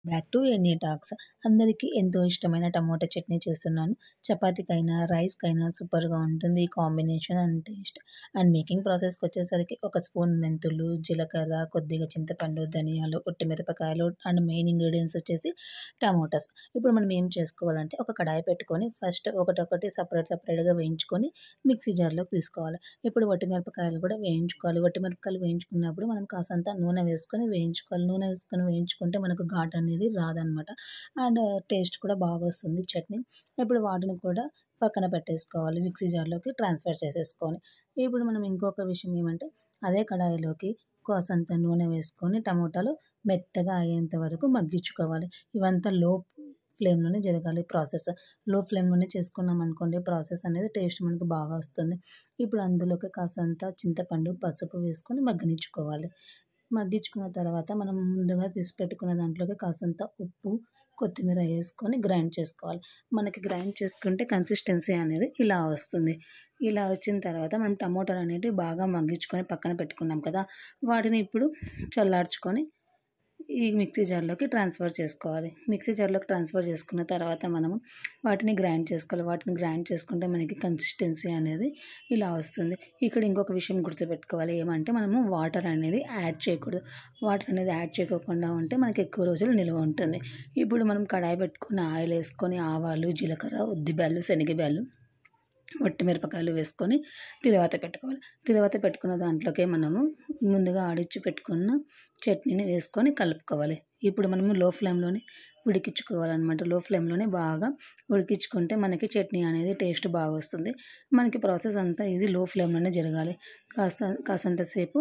Back to any talks. అందరికీ ఎంతో ఇష్టమైన టమోటా చట్నీ చేస్తున్నాను. చపాతీకైనా, రైస్‌కైనా సూపర్‌గా ఉంటుంది ఈ combination and taste. And making ప్రాసెస్‌కి వచ్చేసరికి ఒక స్పూన్ మెంతులు, జీలకర్ర, కొద్దిగా చింతపండు, ధనియాలు, ఒట్టి మిరపకాయలు అండ్ మెయిన్ ఇంగ్రీడియెంట్స్ వచ్చేసి టమోటాస్. ఇప్పుడు మనం ఏం చేసుకోవాలంటే ఒక కడాయి పెట్టుకొని ఫస్ట్ ఒకటొకటి సెపరేట్‌గా వేయించుకొని మిక్సీ జార్‌లోకి తీసుకోవాలి. ఇప్పుడు వట్టి మిరపకాయలు కూడా వేయించుకోవాలి. వట్టి మిరపకాయలు వేయించుకున్నప్పుడు మనం కాసంత నూనె వేసుకొని వేయించుకోవాలి. నూనె వేసుకొని వేయించుకుంటే మనకు ఘాటు అనేది రాదనమాట. అండ్ టేస్ట్ కూడా బాగొస్తుంది చట్నీ. ఇప్పుడు వాటిని కూడా పక్కన పెట్టేసుకోవాలి. మిక్సీ జార్‌లోకి ట్రాన్స్‌ఫర్ చేసేసుకొని. ఇప్పుడు మనం ఇంకొక విషయం ఏమంటే అదే కడాయిలోకి కాసంత నూనె వేసుకొని టమోటాలు మెత్తగా అయ్యేంత వరకు మగ్గించుకోవాలి. ఇవంతా లో ఫ్లేమ్‌లోనే జరగాలి ప్రాసెస్. లో ఫ్లేమ్‌లోనే చేసుకున్నామనుకోండి ప్రాసెస్ అనేది టేస్ట్ మనకు బాగా వస్తుంది. ఇప్పుడు అందులోకి కాసంత చింతపండు, పసుపు వేసుకొని మగ్గనిచ్చుకోవాలి. మగ్గించుకున్న తర్వాత మనం ముందుగా తీసి పెట్టుకున్న దాంట్లోకి కాసంత ఉప్పు, కొత్తిమీర ఏసుకొని గ్రైండ్ చేసుకోవాలి. మనకి గ్రైండ్ చేసుకుంటే కన్సిస్టెన్సీ అనేది ఇలా వస్తుంది. ఇలా వచ్చిన తర్వాత మనం టమోటాలనేటివి బాగా మగ్గించుకొని పక్కన పెట్టుకున్నాం కదా! వాటిని ఇప్పుడు చల్లార్చుకొని ఈ మిక్సీ జార్‌లోకి ట్రాన్స్‌ఫర్ చేసుకోవాలి. మిక్సీ జార్‌లోకి ట్రాన్స్‌ఫర్ చేసుకున్న తర్వాత మనము వాటిని గ్రైండ్ చేసుకోవాలి. వాటిని గ్రైండ్ చేసుకుంటే మనకి కన్సిస్టెన్సీ అనేది ఇలా వస్తుంది. ఇక్కడ ఇంకొక విషయం గుర్తుపెట్టుకోవాలి. ఏమంటే మనము వాటర్ అనేది యాడ్ చేయకూడదు. వాటర్ అనేది యాడ్ చేయకోకుండా ఉంటే మనకి ఎక్కువ రోజులు నిలువ ఉంటుంది. ఇప్పుడు మనం కడాయి పెట్టుకొని ఆయిల్ ఏసుకొని ఆవాలు, జీలకర్ర, ఉద్దిబ్యాళ్ళు, శనగబ్యాళ్ళు, వట్టి మిరపకాయలు వేసుకొని తిరువాత పెట్టుకోవాలి. తిరువాత పెట్టుకున్న దాంట్లోకే మనము ముందుగా ఆడిచ్చి పెట్టుకున్న చట్నీని వేసుకొని కలుపుకోవాలి. ఇప్పుడు మనము లో ఫ్లేమ్‌లోనే ఉడికించుకోవాలనమాట. లో ఫ్లేమ్‌లోనే బాగా ఉడికించుకుంటే మనకి చట్నీ అనేది టేస్ట్ బాగొస్తుంది. మనకి ప్రాసెస్ అంతా ఇది లో ఫ్లేమ్‌లోనే జరగాలి. కాసంత సేపు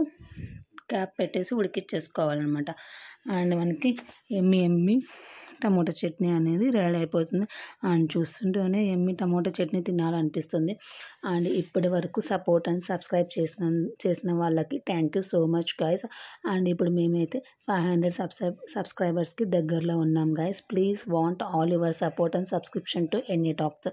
క్యాప్ పెట్టేసి ఉడికిచ్చేసుకోవాలనమాట. అండ్ మనకి యమ్మీ టమోటా చట్నీ అనేది రెడీ అయిపోతుంది. అండ్ చూస్తుంటేనే యమ్మీ టమోటా చట్నీ తినాలనిపిస్తుంది. అండ్ ఇప్పటి వరకు సపోర్ట్ అండ్ సబ్స్క్రైబ్ చేసిన వాళ్ళకి thank you so much guys. And ఇప్పుడు మేమైతే 500 సబ్స్క్రైబర్స్‌కి దగ్గరలో ఉన్నాం guys. Please want all your support and subscription to any talks.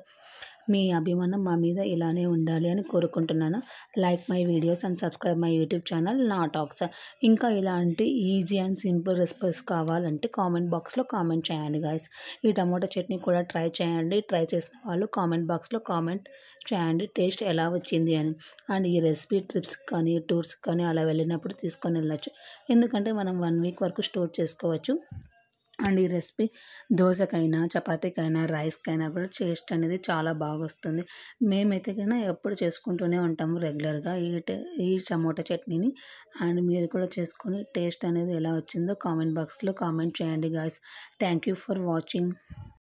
మీ అభిమానం మా మీద ఇలానే ఉండాలి అని కోరుకుంటున్నాను. Like my videos and subscribe my YouTube channel నా టాక్స్. ఇంకా ఇలాంటి ఈజీ అండ్ సింపుల్ రెసిపీస్ కావాలంటే కామెంట్ బాక్స్‌లో కామెంట్ చేయండి గైస్. ఈ టమోటా చట్నీ కూడా ట్రై చేయండి. ట్రై చేసిన వాళ్ళు కామెంట్ బాక్స్‌లో కామెంట్ చేయండి టేస్ట్ ఎలా వచ్చింది అని. అండ్ ఈ రెసిపీ ట్రిప్స్‌కి కానీ, టూర్స్‌కి కానీ అలా వెళ్ళినప్పుడు తీసుకొని వెళ్ళొచ్చు. ఎందుకంటే మనం 1 వీక్ వరకు స్టోర్ చేసుకోవచ్చు. అండ్ ఈ రెసిపీ దోసకైనా, చపాతీకైనా, రైస్‌కైనా కూడా టేస్ట్ అనేది చాలా బాగొస్తుంది. మేమైతే ఎప్పుడు చేసుకుంటూనే ఉంటాము రెగ్యులర్‌గా ఈ టమోటా చట్నీని. అండ్ మీరు కూడా చేసుకొని టేస్ట్ అనేది ఎలా వచ్చిందో కామెంట్ బాక్స్‌లో కామెంట్ చేయండి guys. Thank you for watching.